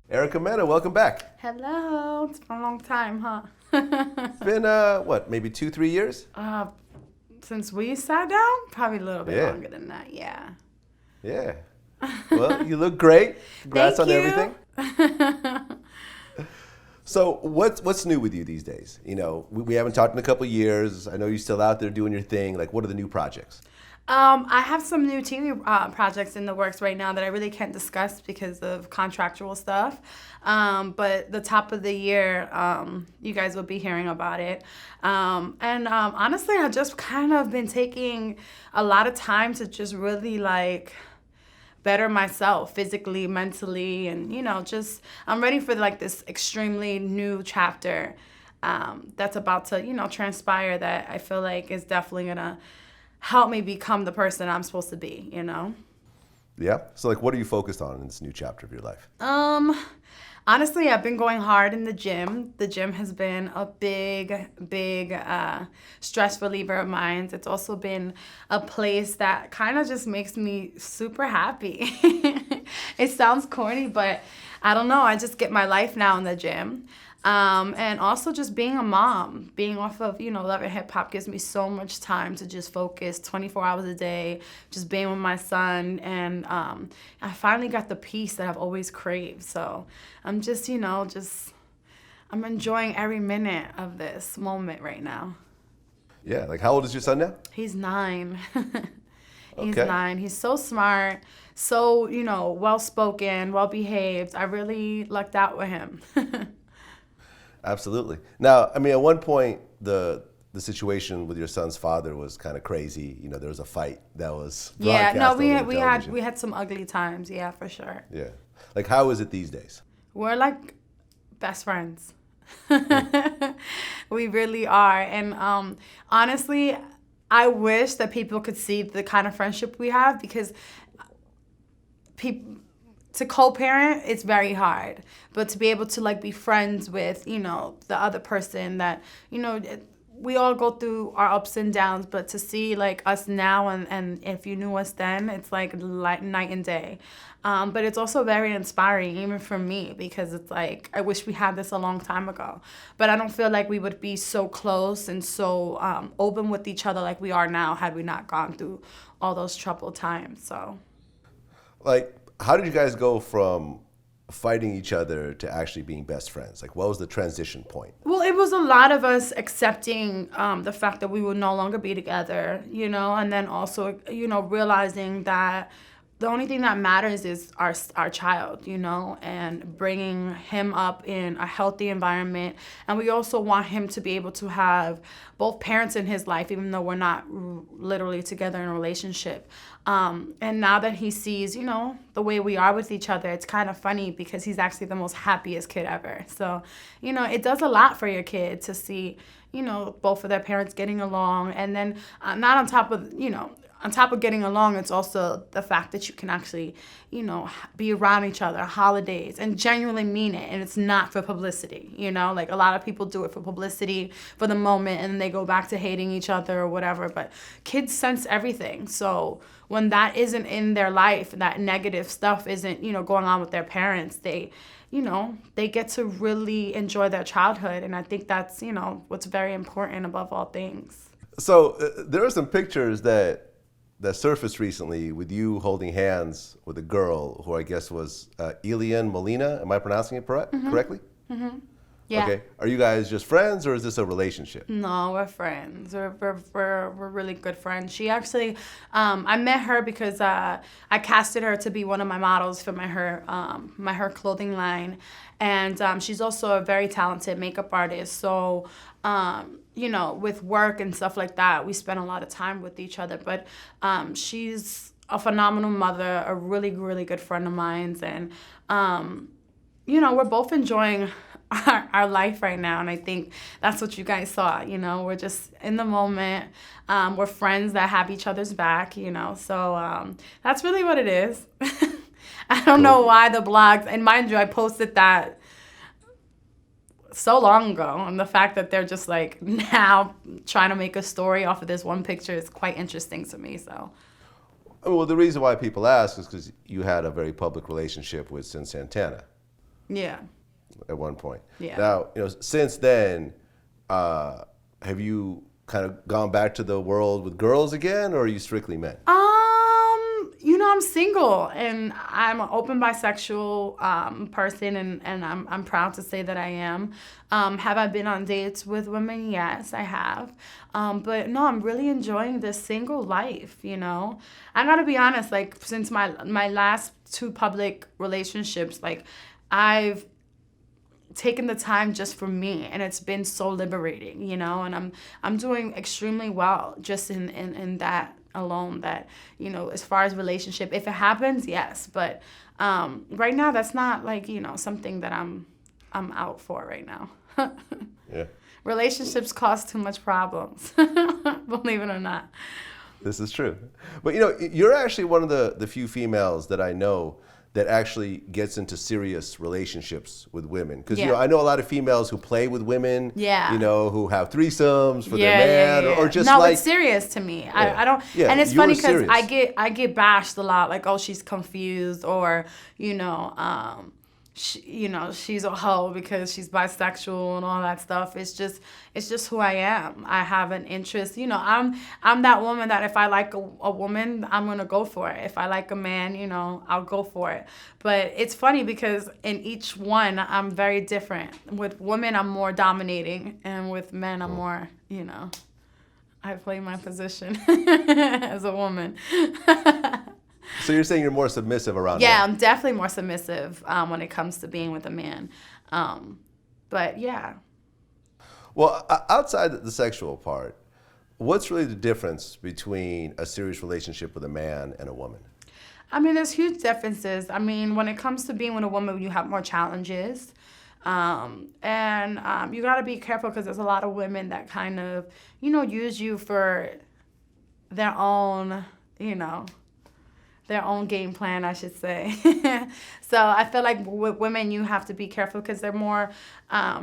Erica Mena, welcome back. Hello. It's been a long time, huh? It's been, maybe 2, 3 years? Since we sat down, probably a little bit Yeah, longer than that. Yeah. yeah. Well, you look great. Congrats Thank on you. everything. So what's new with you these days? We haven't talked in a couple years. I know you're still out there doing your thing. Like, what are the new projects? I have some new TV projects in the works right now that I really can't discuss because of contractual stuff. But the top of the year, you guys will be hearing about it. Honestly, I've just kind of been taking a lot of time to just really like better myself physically, mentally, and just I'm ready for like this extremely new chapter that's about to transpire that I feel like is definitely gonna help me become the person I'm supposed to be. Yeah. So, like, what are you focused on in this new chapter of your life? Honestly, I've been going hard in the gym. The gym has been a big stress reliever of mine. It's also been a place that kind of just makes me super happy. It sounds corny, but I don't know. I just get my life now in the gym. And also just being a mom, being off of, Love and Hip Hop gives me so much time to just focus 24 hours a day, just being with my son. And I finally got the peace that I've always craved. So I'm just, I'm enjoying every minute of this moment right now. Yeah. Like, how old is your son now? He's 9. He's Okay. 9. He's so smart, so, well spoken, well behaved. I really lucked out with him. Absolutely. Now, I mean, at one point, the situation with your son's father was kind of crazy. There was a fight that was Yeah, no, broadcast over television. we had some ugly times, yeah, for sure. Yeah. Like, how is it these days? We're like best friends. We really are. And honestly, I wish that people could see the kind of friendship we have because people to co-parent it's very hard, but to be able to like be friends with the other person that we all go through our ups and downs, but to see like us now and if you knew us then, it's like night and day. But it's also very inspiring even for me because it's like I wish we had this a long time ago, but I don't feel like we would be so close and so open with each other like we are now had we not gone through all those troubled times. So Like, how did you guys go from fighting each other to actually being best friends? Like, what was the transition point? well, it was a lot of us accepting the fact that we would no longer be together, and then also, realizing that the only thing that matters is our child, and bringing him up in a healthy environment. And we also want him to be able to have both parents in his life, even though we're not literally together in a relationship. And now that he sees, the way we are with each other, it's kind of funny because he's actually the most happiest kid ever. So, it does a lot for your kid to see, both of their parents getting along. And then not on top of getting along, it's also the fact that you can actually, be around each other, holidays, and genuinely mean it. And it's not for publicity, like a lot of people do it for publicity for the moment and then they go back to hating each other or whatever. But kids sense everything. So when that isn't in their life, that negative stuff isn't, going on with their parents, they get to really enjoy their childhood. And I think that's, what's very important above all things. So there are some pictures that surfaced recently with you holding hands with a girl who I guess was Elian Molina. Am I pronouncing it correctly? Yeah. Okay. Are you guys just friends or is this a relationship? No, we're friends. We're really good friends. She actually, I met her because I casted her to be one of my models for my her clothing line, and she's also a very talented makeup artist. So, with work and stuff like that, we spend a lot of time with each other. But she's a phenomenal mother, a really really good friend of mine, and we're both enjoying our life right now. And I think that's what you guys saw, we're just in the moment. We're friends that have each other's back, so that's really what it is. I don't know why the blogs, and mind you, I posted that so long ago, and the fact that they're just like now trying to make a story off of this one picture is quite interesting to me. So Well, the reason why people ask is because you had a very public relationship with Sin Santana. Yeah. at one point. Yeah. Now, since then, have you kind of gone back to the world with girls again, or are you strictly men? I'm single and I'm an open bisexual person, and I'm proud to say that I am. Have I been on dates with women? Yes, I have. But no, I'm really enjoying this single life, I gotta be honest, like since my last 2 public relationships, like I've taken the time just for me, and it's been so liberating, and I'm doing extremely well just in that alone, that as far as relationship, if it happens, yes, but right now that's not like something that I'm out for right now. Yeah, relationships cause too much problems. Believe it or not. this is true. But you're actually one of the few females that I know that actually gets into serious relationships with women. Because I know a lot of females who play with women, who have threesomes for their man, or just no, like... it's serious to me. Yeah. I don't, Yeah, and it's you're funny because serious. I get bashed a lot, like, oh, she's confused, or she's a hoe because she's bisexual and all that stuff. It's just who I am. I have an interest. I'm that woman that if I like a woman, I'm gonna go for it. If I like a man, I'll go for it. But it's funny because in each one, I'm very different. With women, I'm more dominating, and with men, I'm more, I play my position as a woman. So you're saying you're more submissive around Yeah, men? I'm definitely more submissive when it comes to being with a man. But yeah. Well, outside the sexual part, what's really the difference between a serious relationship with a man and a woman? I mean, there's huge differences. I mean, when it comes to being with a woman, you have more challenges. And you got to be careful because there's a lot of women that kind of, use you for their own, their own game plan, I should say. So I feel like with women, you have to be careful because they're more, I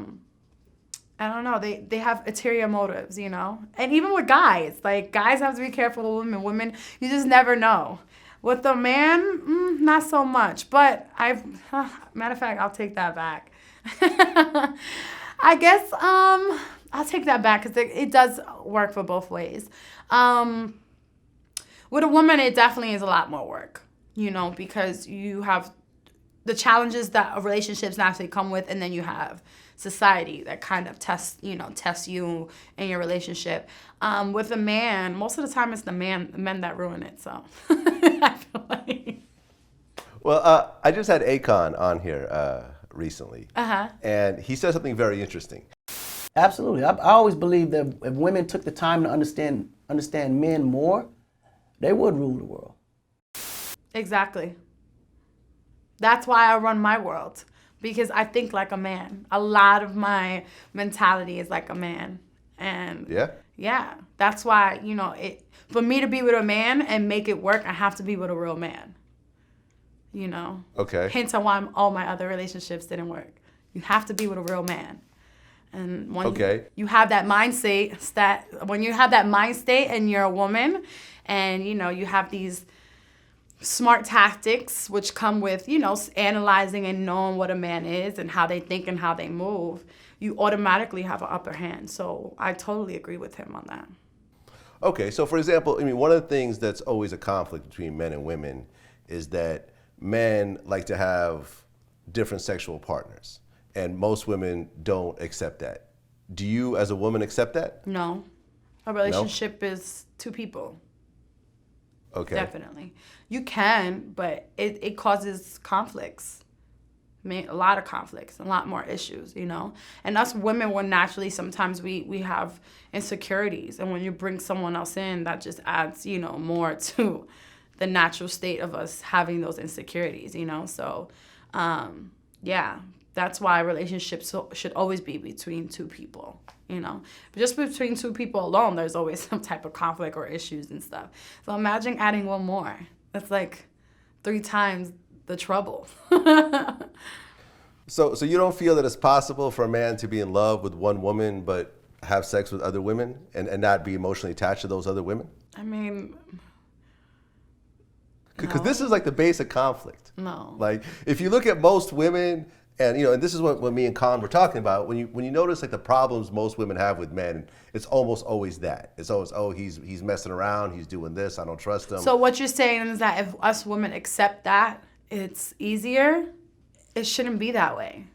don't know, they have ulterior motives, And even with guys, like guys have to be careful with women. Women, you just never know. With a man, not so much. But matter of fact, I'll take that back. I guess I'll take that back because it does work for both ways. With a woman, it definitely is a lot more work, because you have the challenges that relationships naturally come with, and then you have society that kind of tests you in your relationship. With a man, most of the time it's the men that ruin it. So I feel like. Well, I just had Akon on here recently, and he said something very interesting. Absolutely, I always believe that if women took the time to understand men more, they would rule the world. Exactly. That's why I run my world, because I think like a man. A lot of my mentality is like a man. And yeah, that's why, for me to be with a man and make it work, I have to be with a real man. Okay. Hence on why all my other relationships didn't work. You have to be with a real man. And when you have that mind state, when you have that mind state and you're a woman, and you have these smart tactics which come with analyzing and knowing what a man is and how they think and how they move, you automatically have an upper hand. So I totally agree with him on that. Okay, so for example, one of the things that's always a conflict between men and women is that men like to have different sexual partners, and most women don't accept that. Do you, as a woman, accept that? No. A relationship is 2 people. Okay. Definitely. You can, but it causes conflicts. A lot of conflicts, a lot more issues, And us women, we're naturally, sometimes we have insecurities. And when you bring someone else in, that just adds, more to the natural state of us having those insecurities, So, yeah, that's why relationships should always be between 2 people. But just between 2 people alone, there's always some type of conflict or issues and stuff. So imagine adding one more. That's like 3 times the trouble. So you don't feel that it's possible for a man to be in love with one woman but have sex with other women and not be emotionally attached to those other women? I mean, because this is like the basic conflict. No. Like, if you look at most women, And and this is what me and Khan were talking about. When you notice like the problems most women have with men, it's almost always that. It's always, oh, he's messing around, he's doing this, I don't trust him. So what you're saying is that if us women accept that, it's easier. It shouldn't be that way,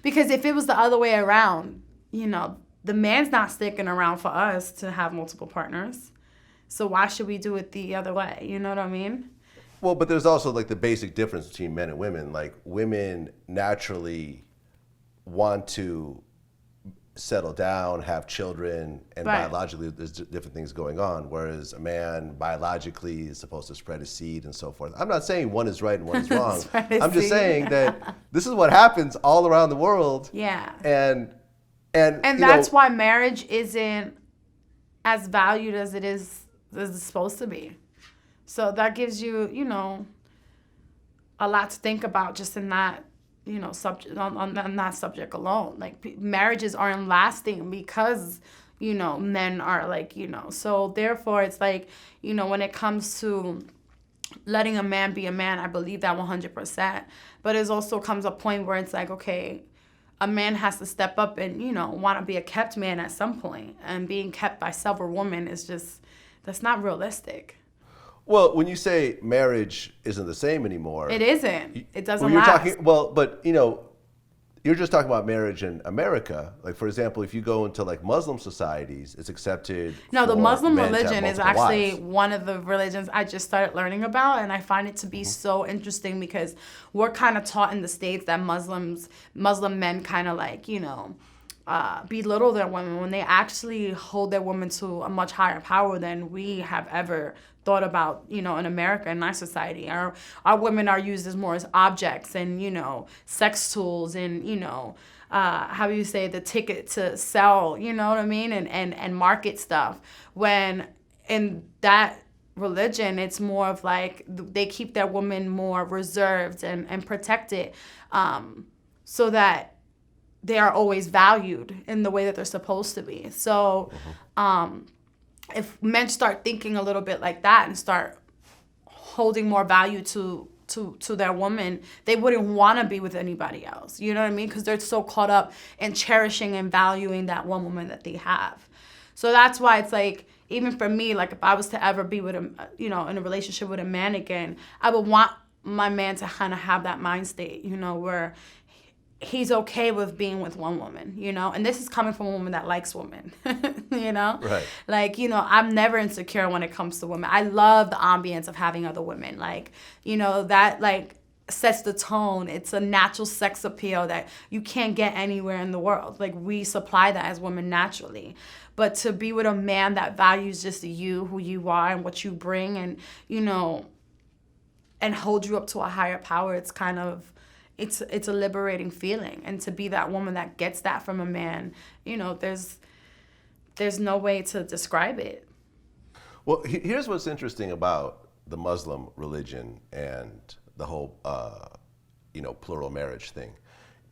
Because if it was the other way around, the man's not sticking around for us to have multiple partners. So why should we do it the other way? You know what I mean? Well, but there's also like the basic difference between men and women. Like women naturally want to settle down, have children, and Right. biologically there's different things going on. Whereas a man biologically is supposed to spread his seed and so forth. I'm not saying one is right and one is wrong. I'm just saying that this is what happens all around the world. Yeah. And that's why marriage isn't as valued as it's supposed to be. So that gives you, a lot to think about just in that, subject on that subject alone. Like marriages aren't lasting because, men are like, So therefore, it's like, when it comes to letting a man be a man, I believe that 100%. But it also comes a point where it's like, okay, a man has to step up and, want to be a kept man at some point. And being kept by several women is just, that's not realistic. Well, when you say marriage isn't the same anymore, it isn't. It doesn't you're last. But you're just talking about marriage in America. Like, for example, if you go into like Muslim societies, it's accepted. No, the for Muslim men to have religion is multiple actually wives. one of the religions I just started learning about, and I find it to be so interesting because we're kind of taught in the States that Muslim men kind of like, belittle their women when they actually hold their women to a much higher power than we have ever thought about, in America, in our society. Our women are used as more as objects and, sex tools and, how do you say, the ticket to sell, you know what I mean? And market stuff. When in that religion, it's more of like they keep their women more reserved and protected so that they are always valued in the way that they're supposed to be. So, if men start thinking a little bit like that and start holding more value to their woman, they wouldn't want to be with anybody else. You know what I mean? Because they're so caught up in cherishing and valuing that one woman that they have. So that's why it's like, even for me, like if I was to ever be with in a relationship with a man again, I would want my man to kind of have that mind state, where he's okay with being with one woman, and this is coming from a woman that likes women, Right. Like, I'm never insecure when it comes to women. I love the ambience of having other women, like, that like sets the tone. It's a natural sex appeal that you can't get anywhere in the world. Like we supply that as women naturally, but to be with a man that values just you, who you are and what you bring and, and hold you up to a higher power, it's kind of, it's a liberating feeling. And to be that woman that gets that from a man, there's no way to describe it. Well, here's what's interesting about the Muslim religion and the whole, plural marriage thing,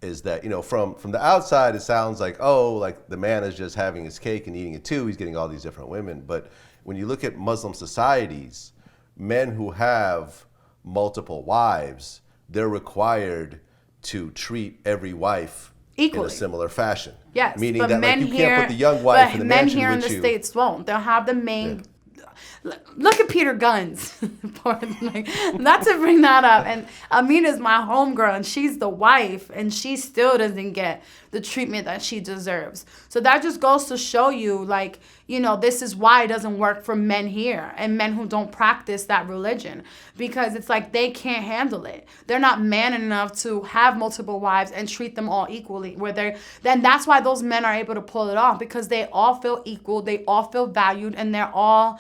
is that, from the outside, it sounds like, oh, like the man is just having his cake and eating it too. He's getting all these different women. But when you look at Muslim societies, men who have multiple wives, they're required to treat every wife equally in a similar fashion. Yes, meaning but that men like you here, can't put the young wife in the men mansion here in with the you. States won't. They'll have the main. Yeah. Look at Peter Guns. Not to bring that up. And Amina's my homegirl, and she's the wife, and she still doesn't get the treatment that she deserves. So that just goes to show you, like, this is why it doesn't work for men here and men who don't practice that religion, because it's like they can't handle it. They're not man enough to have multiple wives and treat them all equally. Then that's why those men are able to pull it off, because they all feel equal, they all feel valued, and they're all,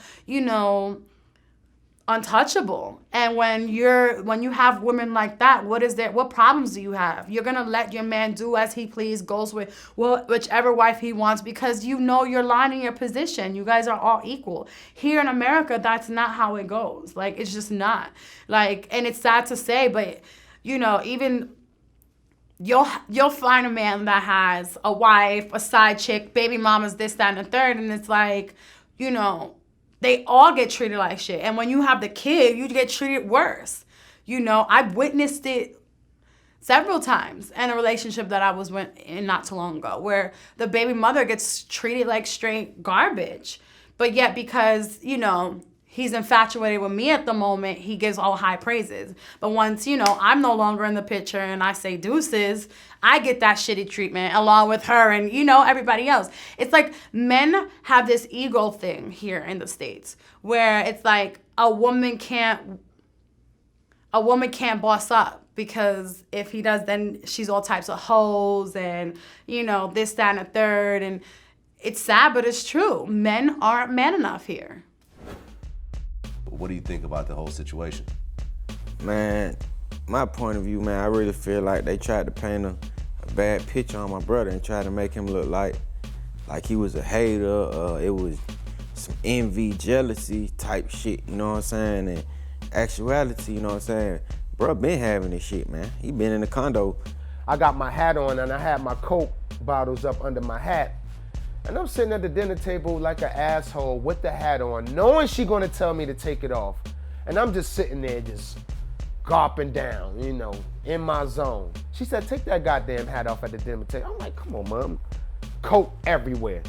untouchable. And when you have women like that, what problems do you have? You're gonna let your man do as he please, goes with whichever wife he wants, because you're lying in your position. You guys are all equal. Here in America, that's not how it goes. Like, it's just not. Like, and it's sad to say, but even you'll find a man that has a wife, a side chick, baby mamas, this, that, and the third, and it's like, they all get treated like shit. And when you have the kid, you get treated worse. I've witnessed it several times in a relationship that I was in not too long ago, where the baby mother gets treated like straight garbage. But yet because, you know, he's infatuated with me at the moment, he gives all high praises. But once, you know, I'm no longer in the picture and I say deuces, I get that shitty treatment along with her and, you know, everybody else. It's like men have this ego thing here in the States where it's like a woman can't boss up. Because if he does, then she's all types of hoes and, you know, this, that, and a third. And it's sad, but it's true. Men aren't man enough here. What do you think about the whole situation? Man, my point of view, man, I really feel like they tried to paint a bad picture on my brother and tried to make him look like he was a hater. It was some envy, jealousy type shit, you know what I'm saying? And actuality, you know what I'm saying? Bro been having this shit, man. He been in the condo. I got my hat on and I had my Coke bottles up under my hat. And I'm sitting at the dinner table like an asshole with the hat on, knowing she gonna tell me to take it off. And I'm just sitting there just gulping down, you know, in my zone. She said, take that goddamn hat off at the dinner table. I'm like, come on, Mom. Coke everywhere.